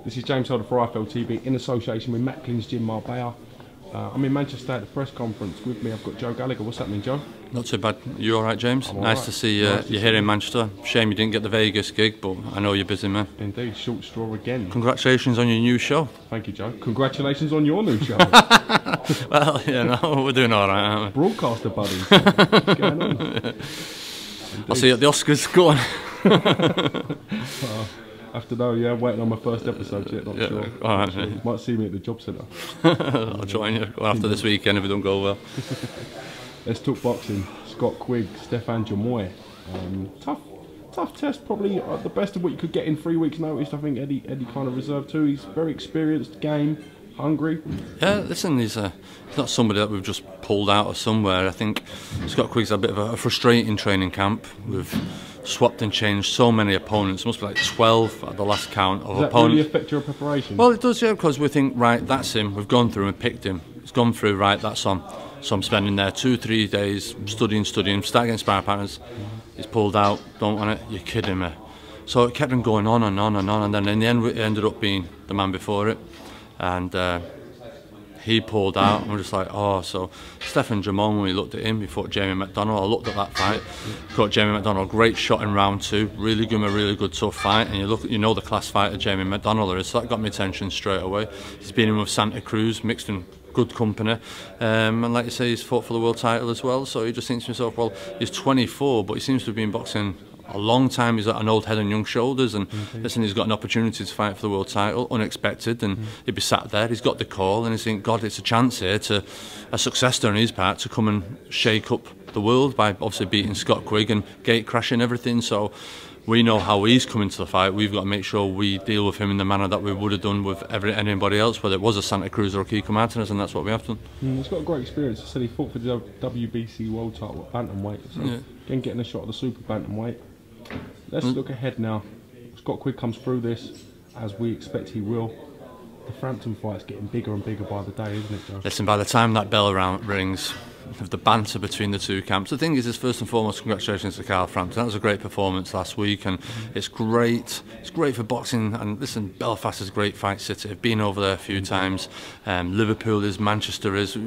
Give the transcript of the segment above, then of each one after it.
This is James Holder for IFL-TV in association with Macklin's Gym Marbella. I'm in Manchester at the press conference. With me I've got Joe Gallagher. What's happening, Joe? Not too bad. You alright, James? Nice to see nice you here in Manchester. Shame you didn't get the Vegas gig, but I know you're busy, man. Indeed, short straw again. Congratulations on your new show. Thank you, Joe. Congratulations on your new show. Well, you know, we're doing alright, aren't we? Broadcaster buddies. What's going on? I'll see you at the Oscars. Go on. I have to know, yeah, waiting on my first episode yet, not sure. Alright, sure. Might see me at the job centre. I'll join you after this weekend if it don't go well. Let's talk boxing. Scott Quigg, JAMOYE. Tough test, probably the best of what you could get in 3 weeks' notice. I think Eddie kind of reserved too. He's very experienced, game, hungry. Yeah, listen, he's not somebody that we've just pulled out of somewhere. I think Scott Quigg's a bit of a frustrating training camp. We've swapped and changed so many opponents. It must be like 12 at the last count of opponents. Does that really affect your preparation? Well, it does, yeah, because we think, right, that's him. We've gone through and picked him. It's gone through, right, that's on. So I'm spending there 2-3 days studying, start getting sparring partners. He's pulled out, don't want it, you're kidding me. So it kept on going on and on and on, and then in the end it ended up being the man before it. And he pulled out, and we're just like, oh, so Stephen Jamon, when we looked at him, we fought Jamie McDonald. I looked at that fight, got Jamie McDonald, great shot in round 2, really good tough fight, and you know the class fighter Jamie McDonald is, so that got my attention straight away. He's been in with Santa Cruz, mixed in good company, and like you say, he's fought for the world title as well, so he just thinks to himself, well, he's 24, but he seems to have been boxing a long time. He's got an old head on young shoulders, and listen, he's got an opportunity to fight for the world title, unexpected, and he'd be sat there, he's got the call, and he's thinking, God, it's a chance here to a successor on his part to come and shake up the world by obviously beating Scott Quigg and gate crashing everything. So we know how he's coming to the fight. We've got to make sure we deal with him in the manner that we would have done with anybody else, whether it was a Santa Cruz or a Kiko Martinez, and that's what we have done. He's got a great experience. I said he fought for the WBC world title at bantamweight, so again getting a shot at the super bantamweight. Let's look ahead now. Scott Quigg comes through this, as we expect he will. The Frampton fight's getting bigger and bigger by the day, isn't it, Joe? Listen, by the time that bell rings, of the banter between the two camps, the thing is first and foremost, congratulations to Carl Frampton. That was a great performance last week, and it's great for boxing. And listen, Belfast is a great fight city. I've been over there a few times. Liverpool is, Manchester is.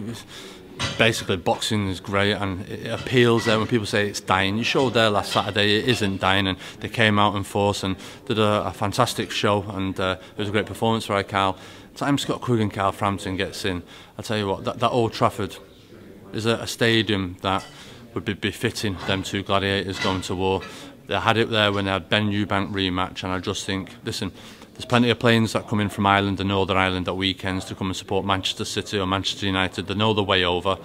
Basically, boxing is great, and it appeals there. When people say it's dying, you showed there last Saturday it isn't dying, and they came out in force and did a fantastic show, and it was a great performance by Carl. Time Scott Quigg and Carl Frampton gets in, I tell you what, that Old Trafford is a stadium that would be befitting them two gladiators going to war. They had it there when they had Ben Eubank rematch, and I just think, listen, there's plenty of planes that come in from Ireland and Northern Ireland at weekends to come and support Manchester City or Manchester United. They know the way over.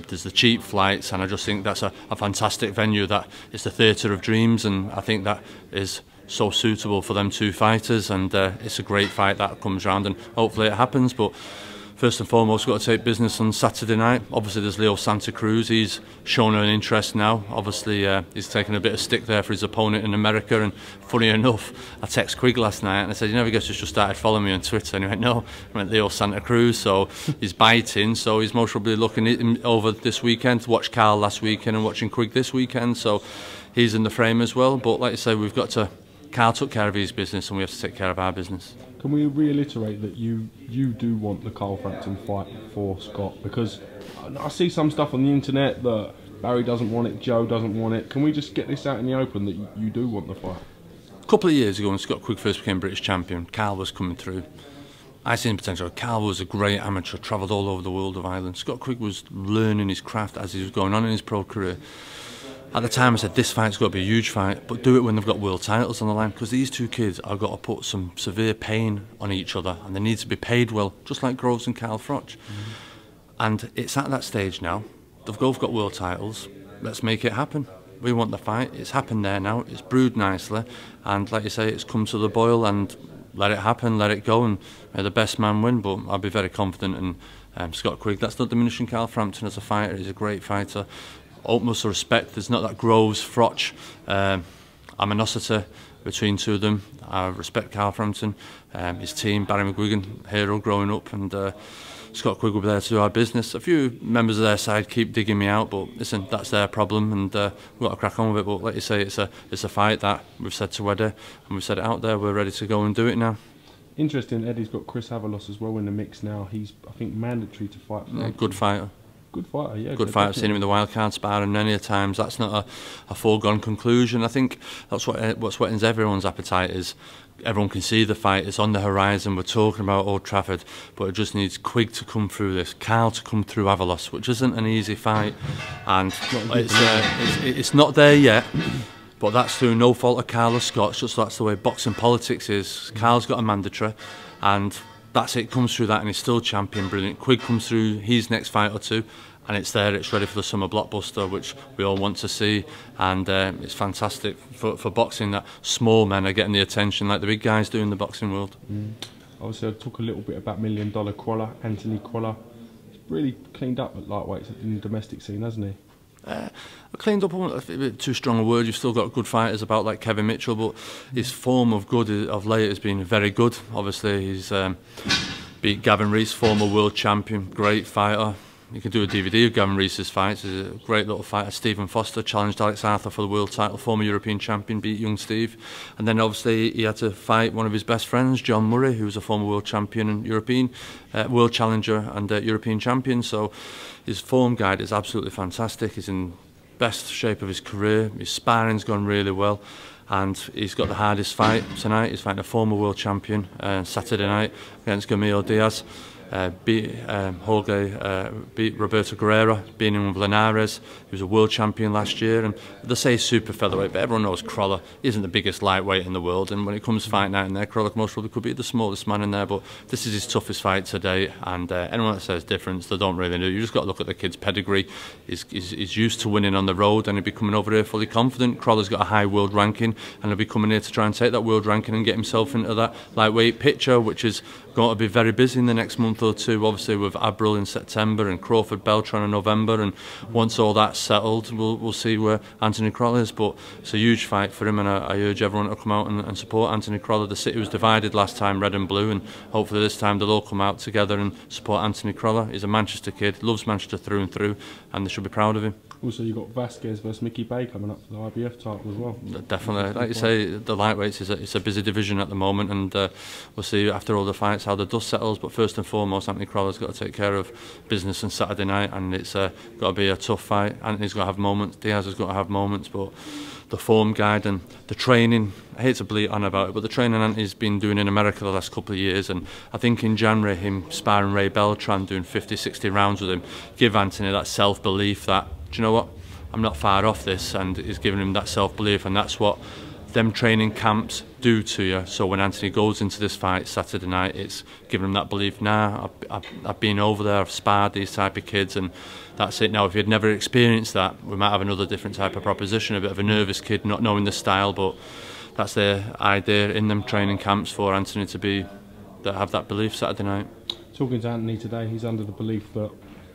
There's the cheap flights, and I just think that's a fantastic venue. That is the theatre of dreams, and I think that is so suitable for them two fighters, and it's a great fight that comes round, and hopefully it happens. But first and foremost, we've got to take business on Saturday night. Obviously, there's Leo Santa Cruz. He's shown an interest now. Obviously, he's taken a bit of stick there for his opponent in America. And funny enough, I texted Quigg last night and I said, you never guess who's just started following me on Twitter? And he went, no, I went Leo Santa Cruz. So he's biting. So he's most probably looking at him over this weekend to watch Carl last weekend and watching Quigg this weekend. So he's in the frame as well. But like I say, we've got to. Carl took care of his business, and we have to take care of our business. Can we reiterate that you do want the Carl Frampton fight for Scott? Because I see some stuff on the internet that Barry doesn't want it, Joe doesn't want it. Can we just get this out in the open that you do want the fight? A couple of years ago, when Scott Quigg first became British champion, Carl was coming through. I seen potential. Carl was a great amateur, travelled all over the world of Ireland. Scott Quigg was learning his craft as he was going on in his pro career. At the time I said this fight's got to be a huge fight, but do it when they've got world titles on the line, because these two kids have got to put some severe pain on each other, and they need to be paid well, just like Groves and Carl Froch. And it's at that stage now. They've both got world titles. Let's make it happen. We want the fight. It's happened there now. It's brewed nicely, and like you say, it's come to the boil, and let it happen, let it go, and may the best man win. But I'll be very confident in Scott Quigg. That's not diminishing Carl Frampton as a fighter. He's a great fighter. Utmost respect. There's not that Groves, Froch, animosity between two of them. I respect Carl Frampton, his team, Barry McGuigan, hero growing up, and Scott Quigg will be there to do our business. A few members of their side keep digging me out, but listen, that's their problem, and we've got to crack on with it. But like you say, it's a fight that we've said to Eddie, and we've said it out there. We're ready to go and do it now. Interesting, Eddie's got Chris Avalos as well in the mix now. He's, I think, mandatory to fight. Good fighter. Good fighter, yeah. Good fighter. I've seen him in the wildcard sparring many a times. That's not a foregone conclusion. I think that's what's whetting everyone's appetite is. Everyone can see the fight. It's on the horizon. We're talking about Old Trafford, but it just needs Quigg to come through this, Carl to come through Avalos, which isn't an easy fight, and it's not there yet. But that's through no fault of Carl or Scott. Just that's the way boxing politics is. Carl's got a mandatory, and that's it. Comes through that, and he's still champion. Brilliant. Quigg comes through his next fight or two, and it's there. It's ready for the summer blockbuster, which we all want to see, and it's fantastic for boxing that small men are getting the attention like the big guys do in the boxing world. Obviously, I'll talk a little bit about $1 Million Crolla, Anthony Crolla. He's really cleaned up at lightweights in the domestic scene, hasn't he? Cleaned up, a bit too strong a word. You've still got good fighters about like Kevin Mitchell, but his form of late has been very good. Obviously, he's beat Gavin Rees, former world champion, great fighter. You can do a DVD of Gavin Rees's fights. He's a great little fighter. Stephen Foster challenged Alex Arthur for the world title, former European champion, beat young Steve. And then obviously he had to fight one of his best friends, John Murray, who was a former world champion and European, world challenger and European champion. So his form guide is absolutely fantastic. He's in best shape of his career. His sparring's gone really well. And he's got the hardest fight tonight. He's fighting a former world champion Saturday night against DIAZ. Beat Roberto Guerrero, beating him with Linares. He was a world champion last year, and they say super featherweight, but everyone knows Crolla isn't the biggest lightweight in the world, and when it comes to fight night in there, Crolla most probably could be the smallest man in there, but this is his toughest fight to date, and anyone that says difference, they don't really know. You just got to look at the kid's pedigree. He's used to winning on the road, and he'll be coming over here fully confident. Crolla's got a high world ranking, and he'll be coming here to try and take that world ranking and get himself into that lightweight picture, which is going to be very busy in the next month or two, obviously with Abril in September and Crawford Beltran in November, and once all that's settled we'll see where Anthony Crolla is, but it's a huge fight for him, and I urge everyone to come out and support Anthony Crolla. The city was divided last time, red and blue, and hopefully this time they'll all come out together and support Anthony Crolla. He's a Manchester kid, loves Manchester through and through, and they should be proud of him. Also, you've got Vasquez versus Mickey Bay coming up for the IBF title as well. Definitely. Like you say, the lightweights it's a busy division at the moment, and we'll see after all the fights how the dust settles, but first and foremost Anthony Crolla's got to take care of business on Saturday night, and it's got to be a tough fight. Anthony's got to have moments, Diaz has got to have moments, but the form guide and the training, I hate to bleat on about it, but the training Anthony's been doing in America the last couple of years, and I think in January him sparring Ray Beltran, doing 50-60 rounds with him, give Anthony that self-belief that, do you know what, I'm not far off this, and he's giving him that self-belief, and that's what them training camps do to you. So when Anthony goes into this fight Saturday night, it's giving him that belief. Now I've been over there, I've sparred these type of kids, and that's it. Now if you'd never experienced that, we might have another different type of proposition, a bit of a nervous kid not knowing the style, but that's the idea in them training camps for Anthony to have that belief Saturday night. Talking to Anthony today, he's under the belief that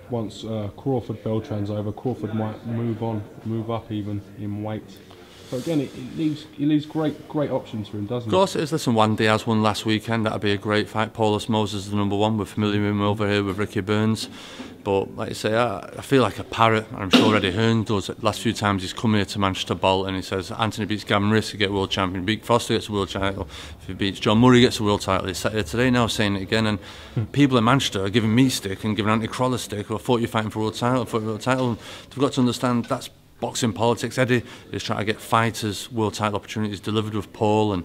once Crawford Beltran's over, Crawford might move up even in weight. So again, it leaves great options for him, doesn't it? Of course it is. Listen, Juan Diaz won last weekend. That'd be a great fight. Paulus Moses is the #1. We're familiar with him over here with Ricky Burns. But like I say, I feel like a parrot, and I'm sure Eddie Hearn does. The last few times he's come here to Manchester Bolt, and he says Anthony beats Gavin Rees to get world champion. Beat Foster gets a world title. If he beats John Murray, gets a world title. He's sat here today now saying it again, and people in Manchester are giving me stick and giving Anthony Crolla stick. I thought you're fighting for a world title. They've got to understand that's boxing politics. Eddie is trying to get fighters world title opportunities delivered with Paul, and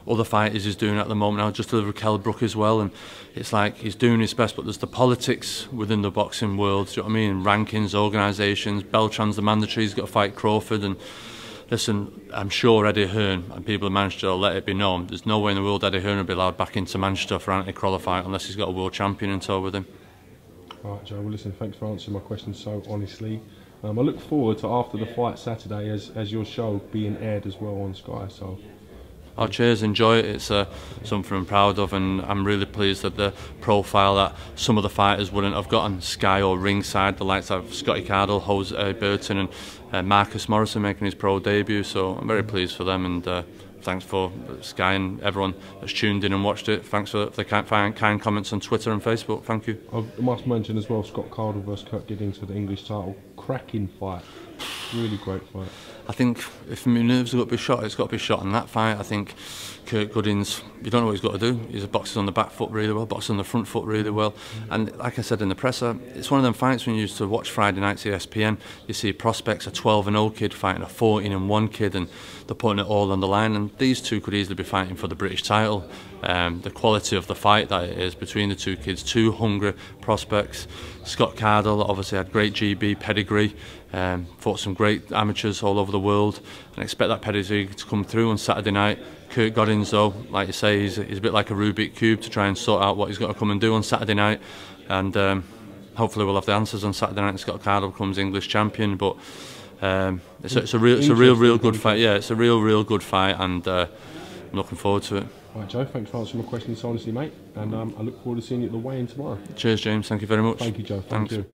other fighters he's doing at the moment now, just delivered with Kell Brook as well, and it's like he's doing his best, but there's the politics within the boxing world, do you know what I mean? Rankings, organisations, Beltran's the mandatory, he's got to fight Crawford, and listen, I'm sure Eddie Hearn and people in Manchester will let it be known, there's no way in the world Eddie Hearn will be allowed back into Manchester for Anthony Crolla fight unless he's got a world champion in tow with him. Alright Joe, well listen, thanks for answering my questions so honestly. I look forward to after the fight Saturday as your show being aired as well on Sky. So, oh, cheers, enjoy it. It's something I'm proud of, and I'm really pleased that the profile that some of the fighters wouldn't have got on Sky or ringside, the likes of Scotty CARDLE, Jose Burton and Marcus Morrison making his pro debut, so I'm very pleased for them, and thanks for Sky and everyone that's tuned in and watched it. Thanks for the kind comments on Twitter and Facebook. Thank you. I must mention as well Scott CARDLE versus Kurt Giddings for the English title. Cracking fight. Really great fight. I think if my nerves have got to be shot, it's got to be shot in that fight. I think Goodings, you don't know what he's got to do. He's boxes on the back foot really well, boxes on the front foot really well. And like I said in the presser, it's one of them fights when you used to watch Friday nights ESPN, you see prospects, a 12-0 kid fighting a 14-1 kid, and they're putting it all on the line. And these two could easily be fighting for the British title. The quality of the fight that it is between the two kids, two hungry prospects. Scott CARDLE obviously had great GB pedigree, fought some great amateurs all over the world, and expect that pedigree to come through on Saturday night. Kurt Goodings, though, like you say, he's a bit like a Rubik cube to try and sort out what he's got to come and do on Saturday night, and hopefully we'll have the answers on Saturday night and Scott CARDLE becomes English champion. But it's a real good fight. Yeah, it's a real good fight, and I'm looking forward to it. Right, Joe, thanks for answering my questions honestly, mate, and I look forward to seeing you at the weigh-in tomorrow. Cheers, James. Thank you very much. Thank you, Joe. Thank you.